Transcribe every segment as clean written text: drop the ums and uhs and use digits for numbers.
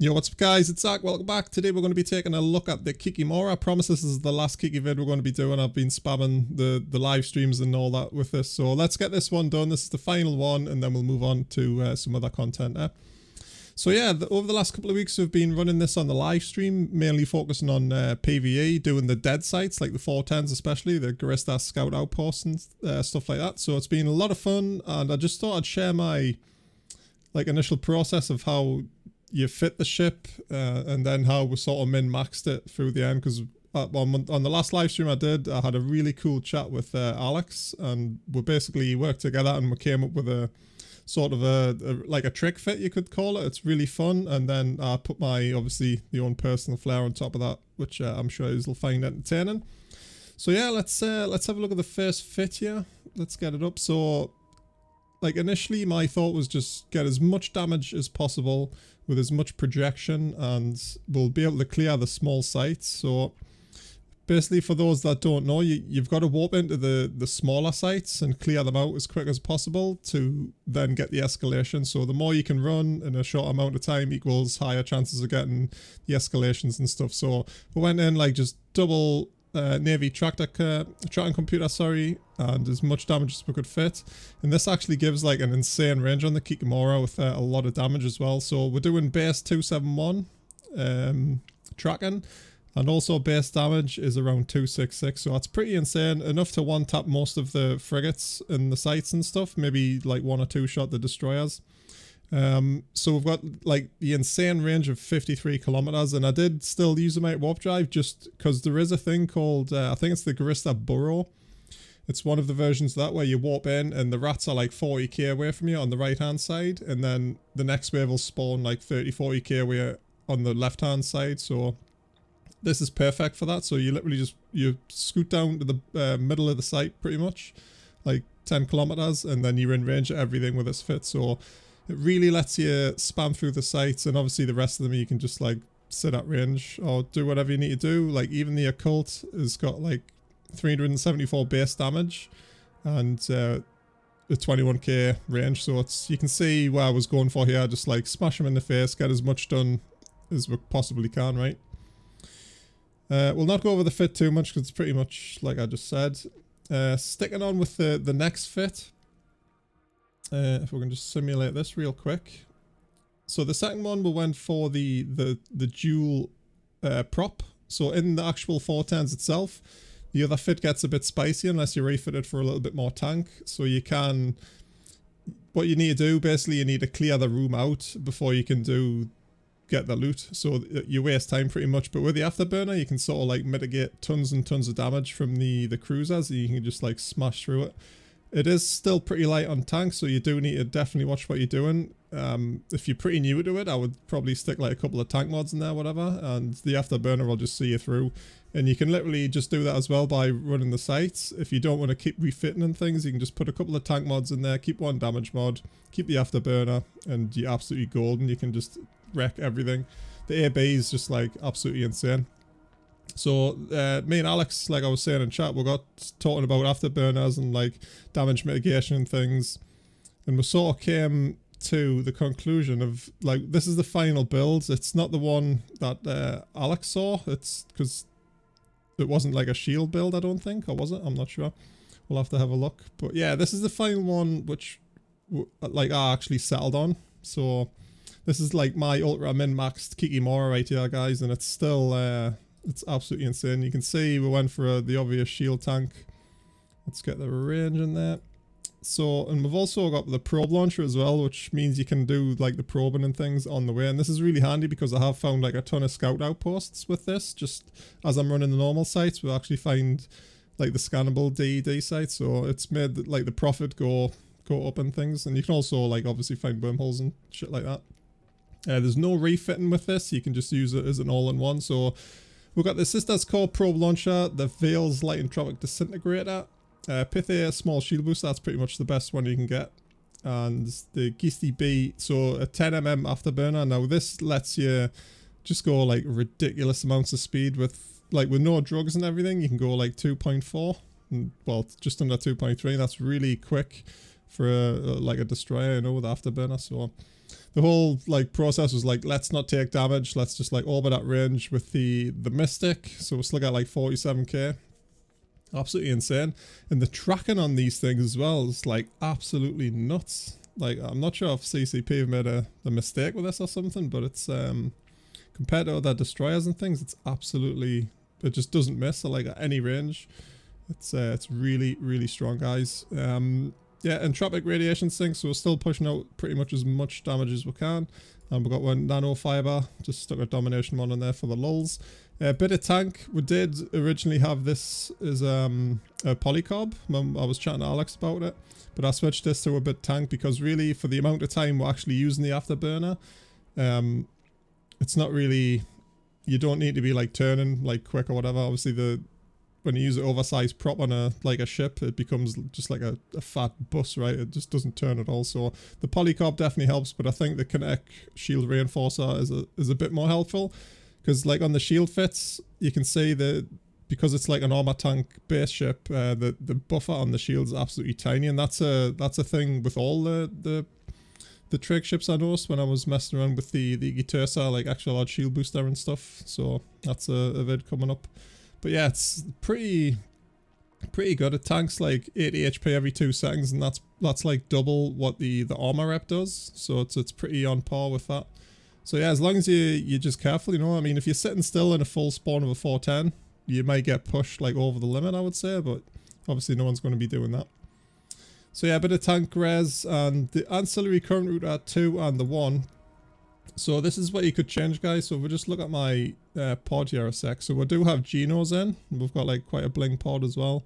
Yo, what's up guys, it's Zach, welcome back. Today we're going to be taking a look at the Kikimora. I promise this is the last Kiki vid we're going to be doing. I've been spamming the live streams and all that with this. So let's get this one done. This is the final one and then we'll move on to some other content there. So yeah, over the last couple of weeks we've been running this on the live stream, mainly focusing on PvE, doing the dead sites like the 410s especially, the Gistii scout outposts and stuff like that. So it's been a lot of fun and I just thought I'd share my initial process of how you fit the ship and then how we sort of min-maxed it through the end, because on the last live stream I had a really cool chat with Alex and we basically worked together and we came up with a sort of a trick fit, you could call it. It's really fun, and then I put my obviously the own personal flair on top of that, which I'm sure you'll find entertaining. So yeah, let's have a look at the first fit here. Let's get it up. So initially my thought was just get as much damage as possible with as much projection and we'll be able to clear the small sites. So basically, for those that don't know, you've got to warp into the smaller sites and clear them out as quick as possible to then get the escalation. So the more you can run in a short amount of time equals higher chances of getting the escalations and stuff. So we went in just double Navy tracking computer, and as much damage as we could fit. And this actually gives an insane range on the Kikimora with a lot of damage as well. So we're doing base 271 tracking, and also base damage is around 266. So that's pretty insane, enough to one tap most of the frigates in the sites and stuff, maybe one or two shot the destroyers. So we've got the insane range of 53 kilometers, and I did still use the Microwarpdrive just because there is a thing called I think it's the Gistii burrow. It's one of the versions of that where you warp in and the rats are 40k away from you on the right hand side, and then the next wave will spawn 30-40k away on the left hand side. So this is perfect for that. So you literally you scoot down to the middle of the site pretty much 10 kilometers, and then you're in range of everything with this fit. So it really lets you spam through the sites, and obviously the rest of them you can just sit at range or do whatever you need to do. Even the Occult has got 374 base damage and a 21k range. So you can see where I was going for here. Just smash them in the face, get as much done as we possibly can, right? We'll not go over the fit too much because it's pretty much like I just said. Sticking on with the next fit. If we can just simulate this real quick. So the second one we went for the dual prop. So in the actual 410s itself, the other fit gets a bit spicy unless you refit it for a little bit more tank. So you can, what you need to do, basically you need to clear the room out before you can get the loot. So you waste time pretty much. But with the Afterburner you can sort of mitigate tons and tons of damage from the cruisers. You can just smash through it. It is still pretty light on tanks, so you do need to definitely watch what you're doing. If you're pretty new to it, I would probably stick a couple of tank mods in there, whatever, and the Afterburner will just see you through. And you can literally just do that as well by running the sites. If you don't want to keep refitting and things, you can just put a couple of tank mods in there, keep one damage mod, keep the Afterburner, and you're absolutely golden. You can just wreck everything. The AB is just absolutely insane. So me and Alex, like I was saying in chat, we got talking about Afterburners and damage mitigation and things, and we sort of came to the conclusion of this is the final build. It's not the one that Alex saw. It's because it wasn't a shield build, I don't think, or was it? I'm not sure. We'll have to have a look. But yeah, this is the final one which I actually settled on. So this is my ultra min-maxed Kikimora right here, guys, and it's still it's absolutely insane. You can see we went for the obvious shield tank. Let's get the range in there. So, and we've also got the probe launcher as well, which means you can do the probing and things on the way. And this is really handy because I have found a ton of scout outposts with this. Just as I'm running the normal sites, we'll actually find the scannable DED sites. So it's made the profit go up and things. And you can also obviously find wormholes and shit like that. There's no refitting with this. You can just use it as an all-in-one. So we've got the Sisters Core Probe Launcher, the Veles Light Entropic Disintegrator, Pithy small shield boost, that's pretty much the best one you can get, and the Gistii B, so a 10mm Afterburner. Now this lets you just go ridiculous amounts of speed with no drugs and everything. You can go 2.4, and, well, just under 2.3. That's really quick for a destroyer, with Afterburner. So the whole like process was like, let's not take damage, let's just like orbit at range with the Mystic. So we're still at like 47k. Absolutely insane. And the tracking on these things as well is like absolutely nuts. Like, I'm not sure if CCP have made a mistake with this or something, but it's compared to other destroyers and things, it's absolutely, it just doesn't miss like at any range. It's really, really strong, guys. Yeah, Entropic radiation sink, so we're still pushing out pretty much as much damage as we can. And we've got one nano fiber, just stuck a domination one on there for the lulls. Bit of tank, we did originally have this as a polycarb. I was chatting to Alex about it, but I switched this to a bit tank because really for the amount of time we're actually using the Afterburner, it's not really, you don't need to be like turning like quick or whatever. Obviously when you use an oversized prop on a ship, it becomes just like a fat bus, right? It just doesn't turn at all. So the polycarb definitely helps, but I think the Kinetic shield reinforcer is a bit more helpful, because like on the shield fits, you can see that because it's like an armor tank base ship, the buffer on the shield is absolutely tiny, and that's a thing with all the trig ships I noticed when I was messing around with the Gistii, like actual odd shield booster and stuff. So that's a vid coming up. But yeah, it's pretty good. It tanks like 80 HP every 2 seconds, and that's like double what the armor rep does. So it's pretty on par with that. So yeah, as long as you're just careful, you know. I mean, if you're sitting still in a full spawn of a 410, you might get pushed like over the limit, I would say, but obviously no one's going to be doing that. So yeah, a bit of tank res, and the ancillary current router 2 and the 1. So this is what you could change, guys. So if we just look at my pod here a sec. So we do have Genos in. We've got like quite a bling pod as well.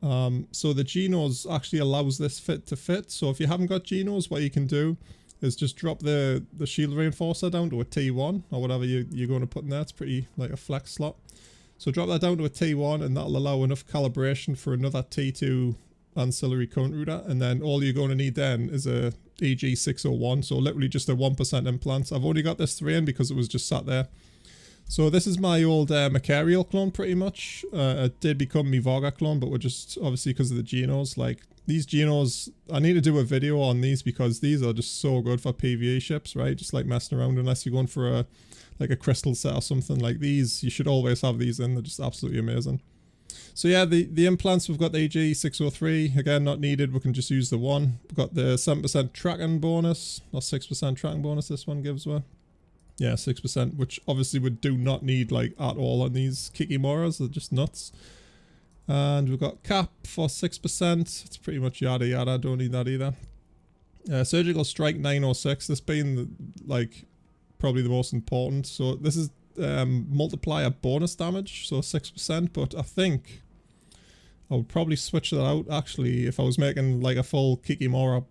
So the Genos actually allows this fit to fit. So if you haven't got Genos, what you can do is just drop the shield reinforcer down to a T1 or whatever you're going to put in there. It's pretty like a flex slot. So drop that down to a T1, and that'll allow enough calibration for another T2 ancillary current router, and then all you're going to need then is a EG601, so literally just a 1% implant. I've only got this 3 in because it was just sat there. So this is my old Macarial clone pretty much. It did become my Varga clone, but we're just obviously because of the Genos. Like these Genos, I need to do a video on these because these are just so good for PvE ships, right? Just like messing around, unless you're going for like a crystal set or something like these. You should always have these in. They're just absolutely amazing. So yeah, the implants, we've got the AG603, again not needed, we can just use the 1. We've got the 7% tracking bonus, or 6% tracking bonus this one gives me. Yeah, 6%, which obviously we do not need like at all on these Kikimoras, they're just nuts. And we've got cap for 6%, it's pretty much yada yada, don't need that either. Surgical strike 906, this being like probably the most important. So this is multiplier bonus damage, so 6%, but I think I would probably switch that out actually if I was making like a full Kikimora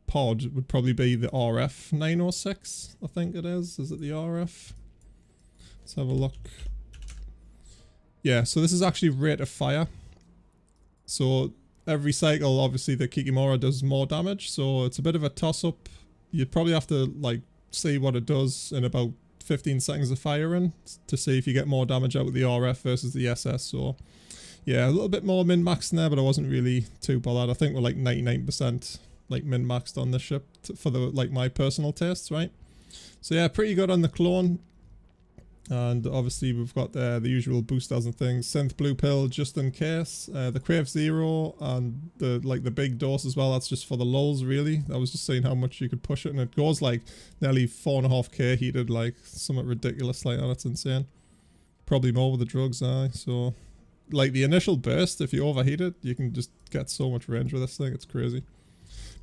pod. It would probably be the RF 906, I think it is it the RF? Let's have a look. Yeah, so this is actually rate of fire, so every cycle obviously the Kikimora does more damage, so it's a bit of a toss-up. You'd probably have to like see what it does in about 15 seconds of firing to see if you get more damage out with the RF versus the SS. So yeah, a little bit more min-maxed in there, but I wasn't really too bothered. I think we're like 99% like min-maxed on this ship for the like my personal tastes, right? So yeah, pretty good on the clone. And obviously we've got the usual boosters and things. Synth blue pill just in case. The Crave Zero and the big dose as well. That's just for the lulls really. I was just seeing how much you could push it, and it goes like nearly 4.5k heated, like somewhat ridiculous like that. It's insane. Probably more with the drugs, so like the initial burst, if you overheat it, you can just get so much range with this thing. It's crazy.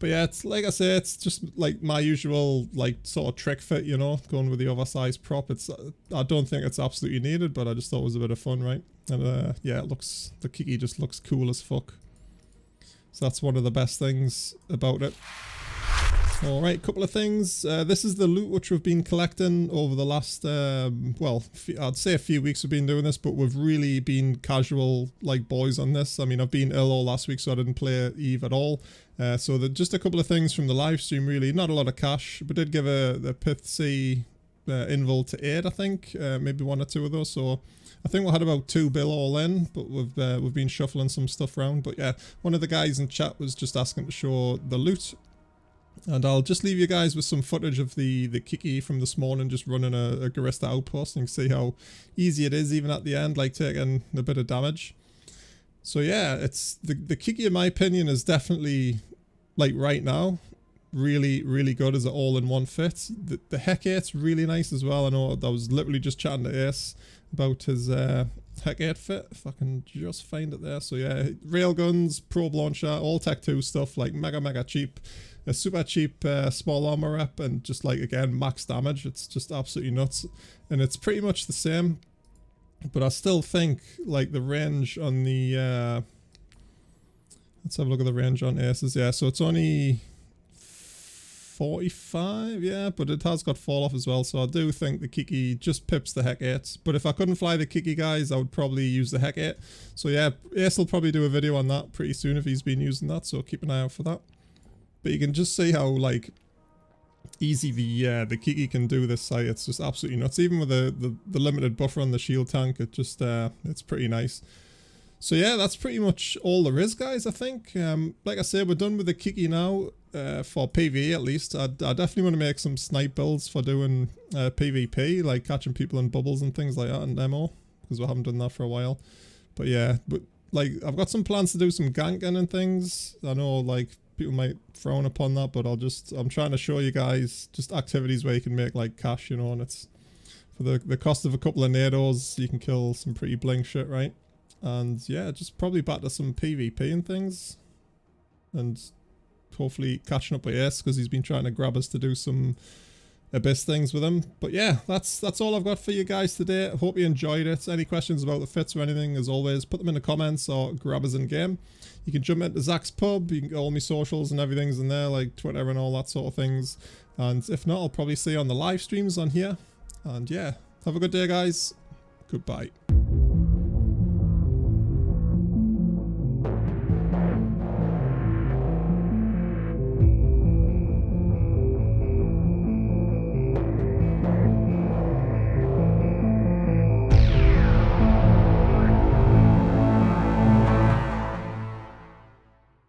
But yeah, it's like I say, it's just like my usual like sort of trick fit, you know, going with the oversized prop. It's I don't think it's absolutely needed, but I just thought it was a bit of fun, right? And yeah, it looks, the Kiki just looks cool as fuck. So that's one of the best things about it. Alright, couple of things. This is the loot which we've been collecting over the last, well, I'd say a few weeks we've been doing this, but we've really been casual like boys on this. I mean, I've been ill all last week, so I didn't play Eve at all. So just a couple of things from the live stream, really. Not a lot of cash, but did give the Pith C invul to 8, I think. Maybe 1 or 2 of those, so I think we had about 2 bill all in, but we've been shuffling some stuff around. But yeah, one of the guys in chat was just asking to show the loot. And I'll just leave you guys with some footage of the Kiki from this morning, just running a Garista outpost, and see how easy it is even at the end, like taking a bit of damage. So yeah, it's the Kiki in my opinion is definitely, like right now, really good as an all-in-one fit. The Heck 8's really nice as well. I know I was literally just chatting to Ace about his Heck 8 fit, if I can just find it there. So yeah, railguns, probe launcher, all Tech 2 stuff, like mega cheap. A super cheap small armor rep, and just like again max damage. It's just absolutely nuts, and it's pretty much the same, but I still think like the range on the let's have a look at the range on Aces. Yeah, so it's only 45, yeah, but it has got fall off as well, so I do think the Kiki just pips the Heck 8. But if I couldn't fly the Kiki, guys, I would probably use the Heck 8. So yeah, Ace will probably do a video on that pretty soon if he's been using that, so keep an eye out for that. But you can just see how like easy the Kiki can do this site. It's just absolutely nuts. Even with the limited buffer on the shield tank, it just it's pretty nice. So yeah, that's pretty much all there is, guys, I think. Like I said, we're done with the Kiki now, for PvE at least. I definitely want to make some snipe builds for doing PvP, like catching people in bubbles and things like that in demo, because we haven't done that for a while. But yeah, like I've got some plans to do some ganking and things. I know like people might frown upon that, but I'm trying to show you guys just activities where you can make like cash, you know, and it's for the cost of a couple of nados, you can kill some pretty bling shit, right? And yeah, just probably back to some PvP and things, and hopefully catching up with Ace, because he's been trying to grab us to do some Abyss things with him. But yeah, that's all I've got for you guys today. I hope you enjoyed it. Any questions about the fits or anything, as always, put them in the comments or grab us in game. You can jump into zaqq's pub. You can get all my socials and everything's in there, like Twitter and all that sort of things. And if not, I'll probably see you on the live streams on here. And yeah, have a good day, guys. Goodbye.